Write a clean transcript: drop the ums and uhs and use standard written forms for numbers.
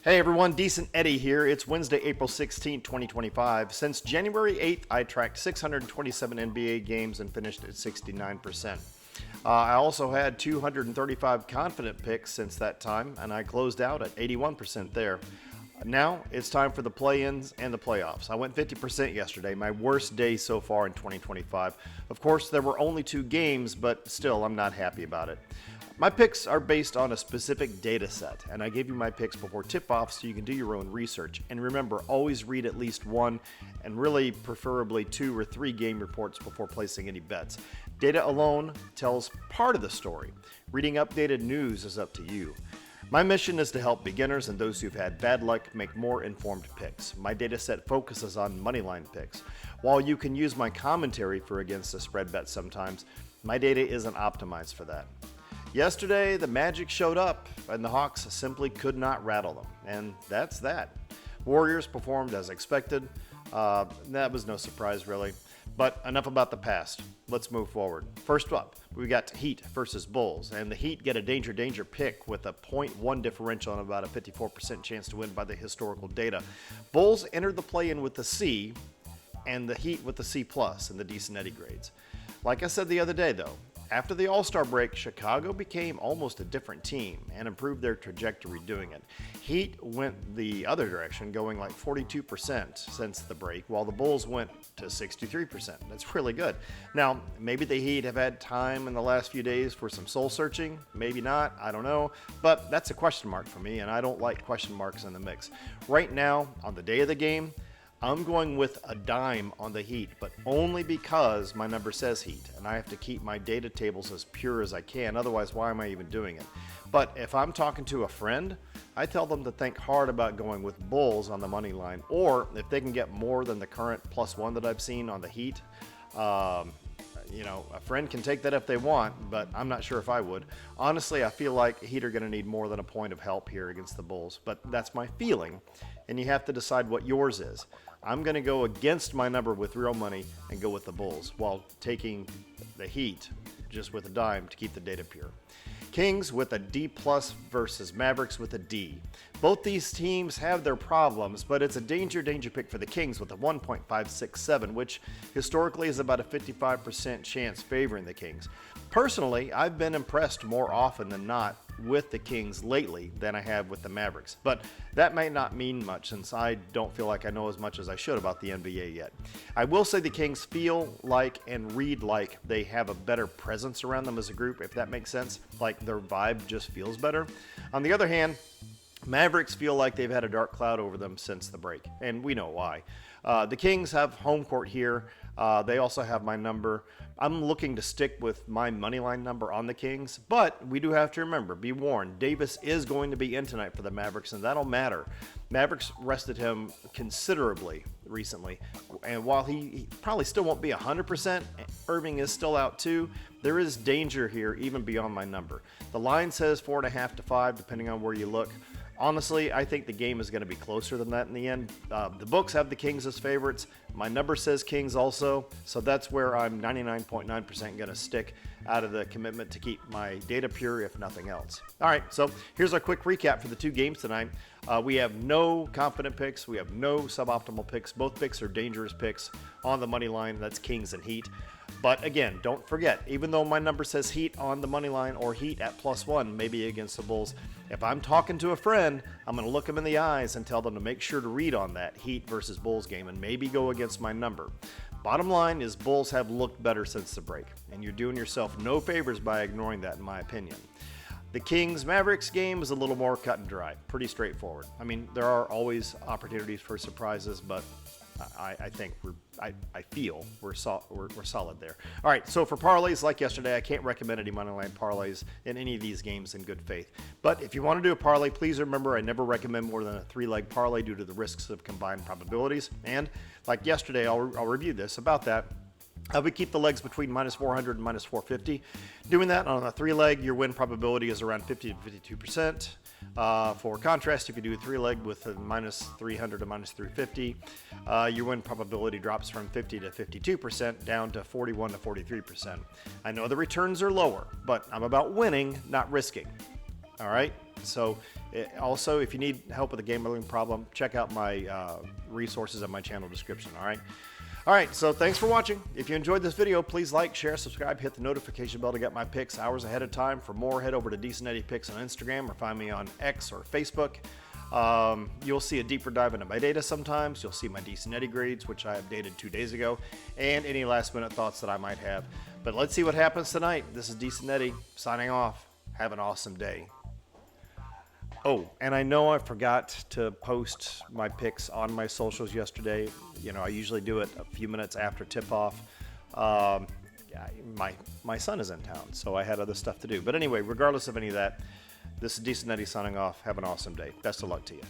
Hey everyone, Decent Eddie here. It's Wednesday, April 16, 2025. Since January 8th, I tracked 627 NBA games and finished at 69%. I also had 235 confident picks since that time, and I closed out at 81% there. Now it's time for the play-ins and the playoffs. I went 50% yesterday, my worst day so far in 2025. Of course, there were only 2 games, but still, I'm not happy about it. My picks are based on a specific data set, and I gave you my picks before tip-off so you can do your own research. And remember, always read at least 1, and really preferably 2 or 3 game reports before placing any bets. Data alone tells part of the story. Reading updated news is up to you. My mission is to help beginners and those who've had bad luck make more informed picks. My data set focuses on moneyline picks. While you can use my commentary for against the spread bet sometimes, my data isn't optimized for that. Yesterday, the Magic showed up, and the Hawks simply could not rattle them, and that's that. Warriors performed as expected. That was no surprise, really. But enough about the past. Let's move forward. First up, we got Heat versus Bulls, and the Heat get a danger pick with a 0.1 differential and about a 54% chance to win by the historical data. Bulls entered the play-in with the C, and the Heat with the C+ in the Decent Eddie grades. Like I said the other day, though, after the All-Star break, Chicago became almost a different team and improved their trajectory doing it. Heat went the other direction, going like 42% since the break, while the Bulls went to 63%. That's really good. Now, maybe the Heat have had time in the last few days for some soul searching. Maybe not. I don't know. But that's a question mark for me, and I don't like question marks in the mix. Right now, on the day of the game, I'm going with a dime on the Heat, but only because my number says Heat, and I have to keep my data tables as pure as I can. Otherwise, why am I even doing it? But if I'm talking to a friend, I tell them to think hard about going with Bulls on the money line, or if they can get more than the current +1 that I've seen on the Heat, a friend can take that if they want, but I'm not sure if I would. Honestly, I feel like Heat are going to need more than a point of help here against the Bulls, but that's my feeling, and you have to decide what yours is. I'm going to go against my number with real money and go with the Bulls while taking the Heat just with a dime to keep the data pure. Kings with a D+ versus Mavericks with a D. Both these teams have their problems, but it's a danger pick for the Kings with a 1.567, which historically is about a 55% chance favoring the Kings. Personally, I've been impressed more often than not with the Kings lately than I have with the Mavericks, but that might not mean much since I don't feel like I know as much as I should about the NBA yet. I will say the Kings feel like and read like they have a better presence around them as a group, if that makes sense. Like their vibe just feels better. On the other hand, Mavericks feel like they've had a dark cloud over them since the break, and we know why. The Kings have home court here. They also have my number. I'm looking to stick with my moneyline number on the Kings, but we do have to remember, be warned, Davis is going to be in tonight for the Mavericks, and that'll matter. Mavericks rested him considerably recently, and while he probably still won't be 100%, Irving is still out too. There is danger here even beyond my number. The line says 4.5 to 5, depending on where you look. Honestly, I think the game is going to be closer than that in the end. The books have the Kings as favorites. My number says Kings also, so that's where I'm 99.9% going to stick out of the commitment to keep my data pure, if nothing else. All right, so here's our quick recap for the 2 games tonight. We have no confident picks. We have no suboptimal picks. Both picks are dangerous picks on the money line. That's Kings and Heat. But again, don't forget, even though my number says Heat on the money line or Heat at +1, maybe against the Bulls, if I'm talking to a friend, I'm going to look them in the eyes and tell them to make sure to read on that Heat versus Bulls game and maybe go against my number. Bottom line is Bulls have looked better since the break, and you're doing yourself no favors by ignoring that, in my opinion. The Kings-Mavericks game is a little more cut and dry, pretty straightforward. I mean, there are always opportunities for surprises, but I think I feel we're solid there. All right, so for parlays, like yesterday, I can't recommend any moneyline parlays in any of these games in good faith. But if you want to do a parlay, please remember I never recommend more than a 3-leg parlay due to the risks of combined probabilities. And like yesterday, I'll review this about that. We keep the legs between -400 and -450. Doing that on a 3-leg, your win probability is around 50 to 52%. For contrast, if you do a 3-leg with a -300 to -350, your win probability drops from 50 to 52% down to 41 to 43%. I know the returns are lower, but I'm about winning, not risking. All right, so Also, if you need help with a gambling problem, check out my resources on my channel description. All right, so thanks for watching. If you enjoyed this video, please like, share, subscribe, hit the notification bell to get my picks hours ahead of time. For more, head over to Decent Eddie Picks on Instagram or find me on X or Facebook. You'll see a deeper dive into my data sometimes. You'll see my Decent Eddie grades, which I updated 2 days ago, and any last minute thoughts that I might have. But let's see what happens tonight. This is Decent Eddie signing off. Have an awesome day. Oh, and I know I forgot to post my picks on my socials yesterday. You know, I usually do it a few minutes after tip-off. My son is in town, so I had other stuff to do. But anyway, regardless of any of that, this is Decent Eddie signing off. Have an awesome day. Best of luck to you.